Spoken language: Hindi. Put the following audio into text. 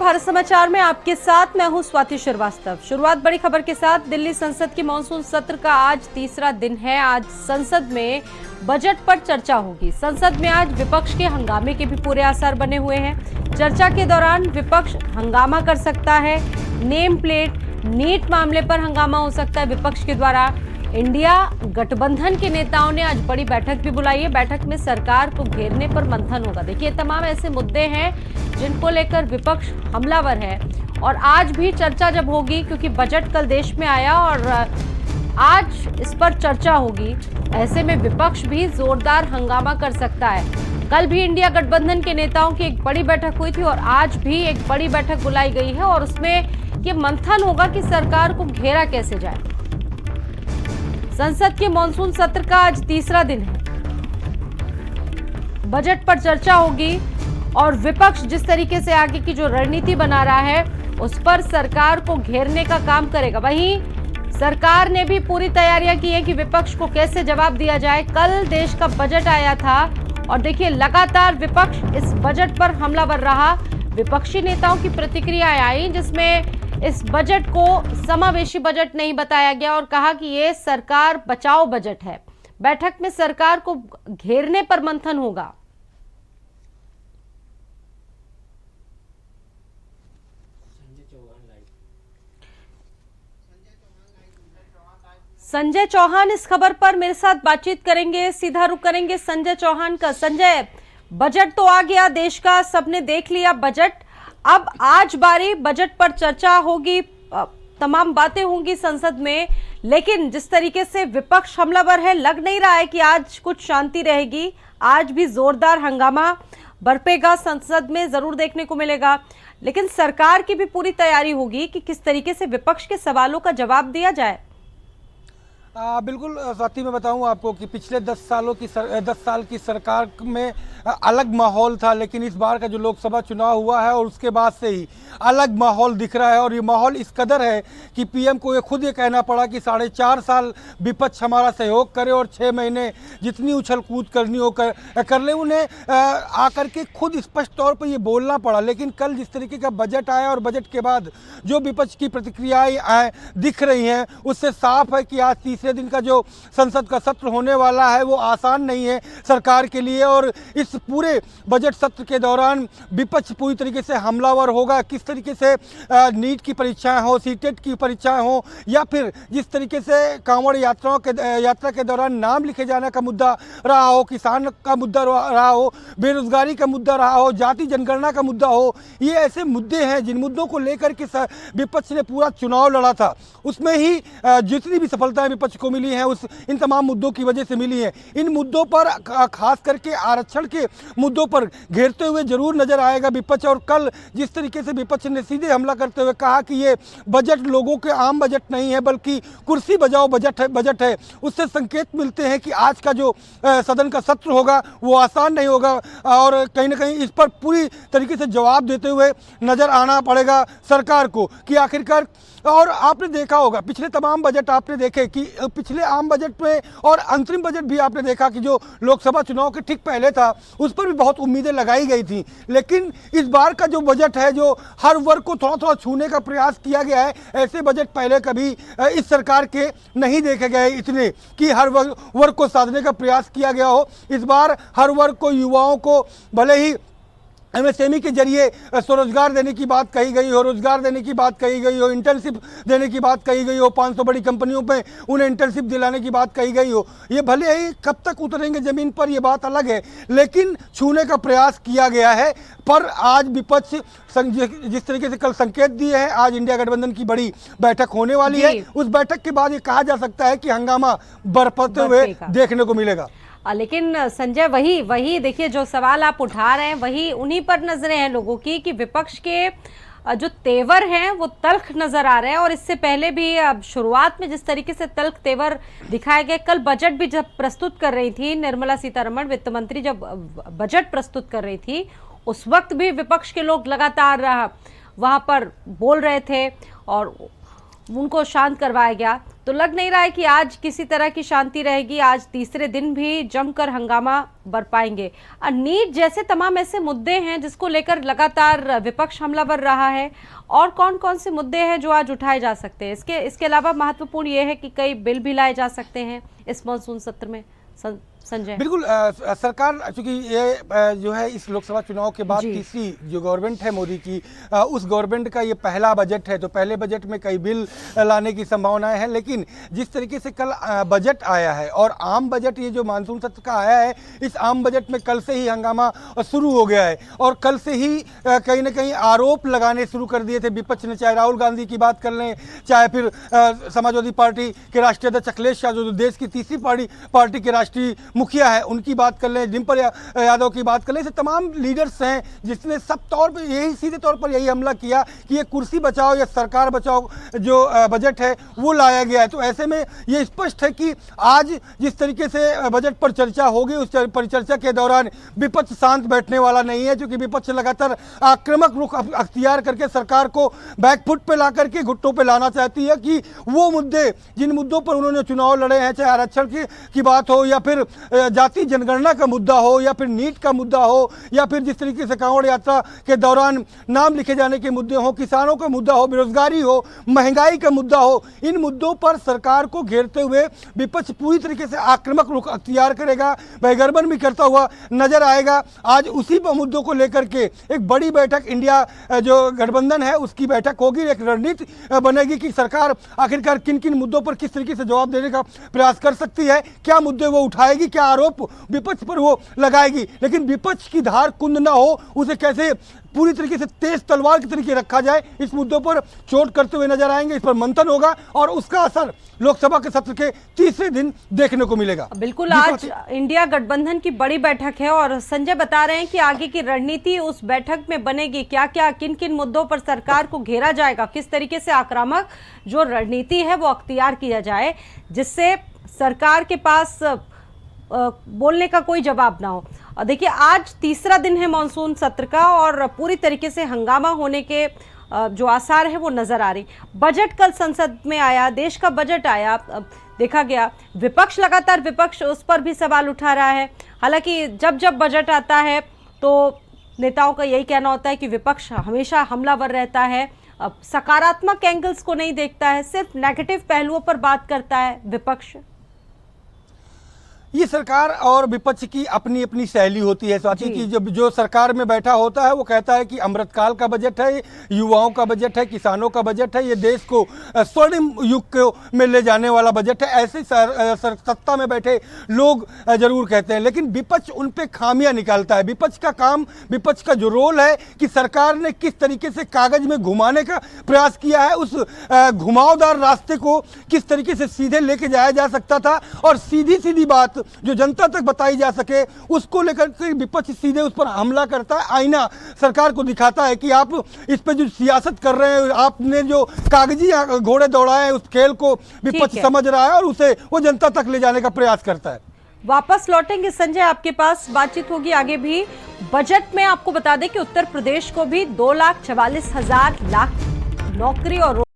भारत समाचार में आपके साथ मैं हूं स्वाति श्रीवास्तव। शुरुआत बड़ी खबर के साथ। दिल्ली संसद के मॉनसून सत्र का आज तीसरा दिन है। आज संसद में बजट पर चर्चा होगी। संसद में आज विपक्ष के हंगामे के भी पूरे आसार बने हुए हैं। चर्चा के दौरान विपक्ष हंगामा कर सकता है। नेम प्लेट नीट मामले पर हंगामा हो सकता है विपक्ष के द्वारा। इंडिया गठबंधन के नेताओं ने आज बड़ी बैठक भी बुलाई है। बैठक में सरकार को घेरने पर मंथन होगा। देखिए, तमाम ऐसे मुद्दे हैं जिनको लेकर विपक्ष हमलावर है और आज भी चर्चा जब होगी, क्योंकि बजट कल देश में आया और आज इस पर चर्चा होगी, ऐसे में विपक्ष भी जोरदार हंगामा कर सकता है। कल भी इंडिया गठबंधन के नेताओं की एक बड़ी बैठक हुई थी और आज भी एक बड़ी बैठक बुलाई गई है और उसमें ये मंथन होगा कि सरकार को घेरा कैसे जाए। संसद के मॉनसून सत्र का आज तीसरा दिन है। बजट पर चर्चा होगी और विपक्ष जिस तरीके से आगे की जो रणनीति बना रहा है उस पर सरकार को घेरने का काम करेगा। वहीं सरकार ने भी पूरी तैयारियां की है कि विपक्ष को कैसे जवाब दिया जाए। कल देश का बजट आया था और देखिए, लगातार विपक्ष इस बजट पर हमलावर रहा। विपक्षी नेताओं की प्रतिक्रियाएं आई जिसमें इस बजट को समावेशी बजट नहीं बताया गया और कहा कि ये सरकार बचाओ बजट है। बैठक में सरकार को घेरने पर मंथन होगा। संजय चौहान इस खबर पर मेरे साथ बातचीत करेंगे। सीधा रुख करेंगे संजय चौहान का। संजय, बजट तो आ गया देश का, सबने देख लिया बजट। अब आज बारी बजट पर चर्चा होगी, तमाम बातें होंगी संसद में, लेकिन जिस तरीके से विपक्ष हमलावर है, लग नहीं रहा है कि आज कुछ शांति रहेगी। आज भी जोरदार हंगामा बरपेगा, संसद में जरूर देखने को मिलेगा। लेकिन सरकार की भी पूरी तैयारी होगी कि किस तरीके से विपक्ष के सवालों का जवाब दिया जाए। बिल्कुल स्वाति, मैं बताऊं आपको कि पिछले 10 साल की सरकार में अलग माहौल था, लेकिन इस बार का जो लोकसभा चुनाव हुआ है और उसके बाद से ही अलग माहौल दिख रहा है। और ये माहौल इस कदर है कि पीएम को खुद ये कहना पड़ा कि 4.5 साल विपक्ष हमारा सहयोग करे और 6 महीने जितनी उछल कूद करनी हो कर ले। उन्हें आकर के खुद स्पष्ट तौर पर ये बोलना पड़ा। लेकिन कल जिस तरीके का बजट आया और बजट के बाद जो विपक्ष की प्रतिक्रियाएं दिख रही हैं, उससे साफ है कि आज तीसरे दिन का जो संसद का सत्र होने वाला है वो आसान नहीं है सरकार के लिए। और इस पूरे बजट सत्र के दौरान विपक्ष पूरी तरीके से हमलावर होगा। किस तरीके से नीट की परीक्षाएं हो, सीटेट की परीक्षाएं हो, या फिर जिस तरीके से कांवड़ यात्रा के दौरान नाम लिखे जाने का मुद्दा रहा हो, किसान का मुद्दा रहा हो, बेरोजगारी का मुद्दा रहा हो, जाति जनगणना का मुद्दा हो, ये ऐसे मुद्दे हैं जिन मुद्दों को लेकर के विपक्ष ने पूरा चुनाव लड़ा था। उसमें ही जितनी भी सफलताएं विपक्ष को मिली हैं इन तमाम मुद्दों की वजह से मिली है। इन मुद्दों पर खास करके आरक्षण के मुद्दों पर घेरते हुए जरूर नजर आएगा विपक्ष। और कल जिस तरीके से विपक्ष ने सीधे हमला करते हुए कहा कि ये बजट लोगों के आम बजट नहीं है बल्कि कुर्सी बजाओ बजट है, उससे संकेत मिलते हैं कि आज का जो सदन का सत्र होगा वो आसान नहीं होगा और कहीं ना कहीं इस पर पूरी तरीके से जवाब देते हुए नजर आना पड़ेगा सरकार को कि आखिरकार। और आपने देखा होगा पिछले तमाम बजट आपने देखे कि पिछले आम बजट में और अंतरिम बजट भी आपने देखा कि जो लोकसभा चुनाव के ठीक पहले था उस पर भी बहुत उम्मीदें लगाई गई थी। लेकिन इस बार का जो बजट है, जो हर वर्ग को थोड़ा थोड़ा छूने का प्रयास किया गया है, ऐसे बजट पहले कभी इस सरकार के नहीं देखे गए इतने कि हर वर्ग को साधने का प्रयास किया गया हो। इस बार हर वर्ग को, युवाओं को भले ही एमएसएमई के जरिए स्वरोजगार देने की बात कही गई हो, रोजगार देने की बात कही गई हो, इंटर्नशिप देने की बात कही गई हो, 500 बड़ी कंपनियों पे उन्हें इंटर्नशिप दिलाने की बात कही गई हो। ये भले ही कब तक उतरेंगे ज़मीन पर ये बात अलग है, लेकिन छूने का प्रयास किया गया है। पर आज विपक्ष जिस तरीके से कल संकेत दिए हैं, आज इंडिया गठबंधन की बड़ी बैठक होने वाली है। उस बैठक के बाद ये कहा जा सकता है कि हंगामा बरपते हुए देखने को मिलेगा। लेकिन संजय, वही देखिए, जो सवाल आप उठा रहे हैं वही उन्हीं पर नजरें हैं लोगों की कि विपक्ष के जो तेवर हैं वो तल्ख नजर आ रहे हैं। और इससे पहले भी शुरुआत में जिस तरीके से तल्ख तेवर दिखाए गए, कल बजट भी जब प्रस्तुत कर रही थी निर्मला सीतारमण वित्त मंत्री, जब बजट प्रस्तुत कर रही थी उस वक्त भी विपक्ष के लोग लगातार वहां पर बोल रहे थे और उनको शांत करवाया गया। तो लग नहीं रहा है कि आज किसी तरह की शांति रहेगी। आज तीसरे दिन भी जमकर हंगामा बरपाएंगे। नीट जैसे तमाम ऐसे मुद्दे हैं जिसको लेकर लगातार विपक्ष हमलावर रहा है। और कौन कौन से मुद्दे हैं जो आज उठाए जा सकते हैं? इसके अलावा महत्वपूर्ण ये है कि कई बिल भी लाए जा सकते हैं इस मानसून सत्र में। संजय, बिल्कुल सरकार चूंकि ये जो है इस लोकसभा चुनाव के बाद तीसरी जो गवर्नमेंट है मोदी की, उस गवर्नमेंट का ये पहला बजट है। तो पहले बजट में कई बिल लाने की संभावनाएं हैं, लेकिन जिस तरीके से कल बजट आया है और आम बजट ये जो मानसून सत्र का आया है, इस आम बजट में कल से ही हंगामा शुरू हो गया है। और कल से ही कहीं ना कहीं आरोप लगाने शुरू कर दिए थे विपक्ष ने, चाहे राहुल गांधी की बात कर लें, चाहे फिर समाजवादी पार्टी के राष्ट्रीय अध्यक्ष अखिलेश यादव जो देश की तीसरी पार्टी के राष्ट्रीय मुखिया है, उनकी बात कर लें, डिम्पल यादव की बात कर लें, ऐसे तमाम लीडर्स हैं जिसने सब तौर पे यही सीधे तौर पर यही हमला किया कि ये कुर्सी बचाओ या सरकार बचाओ जो बजट है वो लाया गया है। तो ऐसे में ये स्पष्ट है कि आज जिस तरीके से बजट पर चर्चा होगी, उस परिचर्चा के दौरान विपक्ष शांत बैठने वाला नहीं है, क्योंकि विपक्ष लगातार आक्रामक रुख अख्तियार करके सरकार को बैकफुट पे ला करके घुट्टों पे लाना चाहती है कि वो मुद्दे जिन मुद्दों पर उन्होंने चुनाव लड़े हैं, चाहे आरक्षण की बात हो या फिर जाति जनगणना का मुद्दा हो या फिर नीट का मुद्दा हो या फिर जिस तरीके से कांवड़ यात्रा के दौरान नाम लिखे जाने के मुद्दे हो, किसानों का मुद्दा हो, बेरोजगारी हो, महंगाई का मुद्दा हो, इन मुद्दों पर सरकार को घेरते हुए विपक्ष पूरी तरीके से आक्रामक रुख अख्तियार करेगा, बहिर्गमन भी करता हुआ नजर आएगा। आज उसी मुद्दों को लेकर के एक बड़ी बैठक इंडिया जो गठबंधन है उसकी बैठक होगी। एक रणनीति बनेगी कि सरकार आखिरकार किन किन मुद्दों पर किस तरीके से जवाब देने का प्रयास कर सकती है, क्या मुद्दे वो उठाएगी, क्या आरोप विपक्ष पर वो लगाएगी। लेकिन विपक्ष की धार कुंद ना हो, उसे कैसे पूरी तरीके से तेज तलवार की तरीके रखा जाए, इस मुद्दों पर चोट करते हुए नजर आएंगे। इस पर मंथन होगा और उसका असर लोकसभा के सत्र के तीसरे दिन देखने को मिलेगा। बिल्कुल, आज इंडिया गठबंधन की बड़ी बैठक है और संजय बता रहे हैं कि आगे की रणनीति उस बैठक में बनेगी। क्या क्या किन किन मुद्दों पर सरकार को घेरा जाएगा, किस तरीके से आक्रामक जो रणनीति है वो अख्तियार किया जाए जिससे सरकार के पास बोलने का कोई जवाब ना हो। और देखिए, आज तीसरा दिन है मानसून सत्र का और पूरी तरीके से हंगामा होने के जो आसार है वो नजर आ रही। बजट कल संसद में आया, देश का बजट आया, देखा गया विपक्ष लगातार उस पर भी सवाल उठा रहा है। हालांकि जब जब बजट आता है तो नेताओं का यही कहना होता है कि विपक्ष हमेशा हमलावर रहता है, सकारात्मक एंगल्स को नहीं देखता है, सिर्फ नेगेटिव पहलुओं पर बात करता है विपक्ष। ये सरकार और विपक्ष की अपनी अपनी शैली होती है स्वाति की। जो सरकार में बैठा होता है वो कहता है कि अमृतकाल का बजट है, युवाओं का बजट है, किसानों का बजट है, ये देश को स्वर्णिम युग में ले जाने वाला बजट है। ऐसे सत्ता में बैठे लोग जरूर कहते हैं, लेकिन विपक्ष उन पे खामियां निकालता है। विपक्ष का काम, विपक्ष का जो रोल है कि सरकार ने किस तरीके से कागज में घुमाने का प्रयास किया है, उस घुमावदार रास्ते को किस तरीके से सीधे लेके जाया जा सकता था और सीधी सीधी बात जो जनता तक बताई जा सके उसको लेकर के विपक्ष सीधे उस पर हमला करता है। आईना सरकार को दिखाता है कि आप इस पे जो सियासत कर रहे हैं, आपने जो कागजी घोड़े दौड़ाए उस खेल को विपक्ष समझ रहा है और उसे वो जनता तक ले जाने का प्रयास करता है। वापस लौटेंगे संजय, आपके पास बातचीत होगी आगे भी। बजट में आपको बता दें कि उत्तर प्रदेश को भी 2,44,000 नौकरी और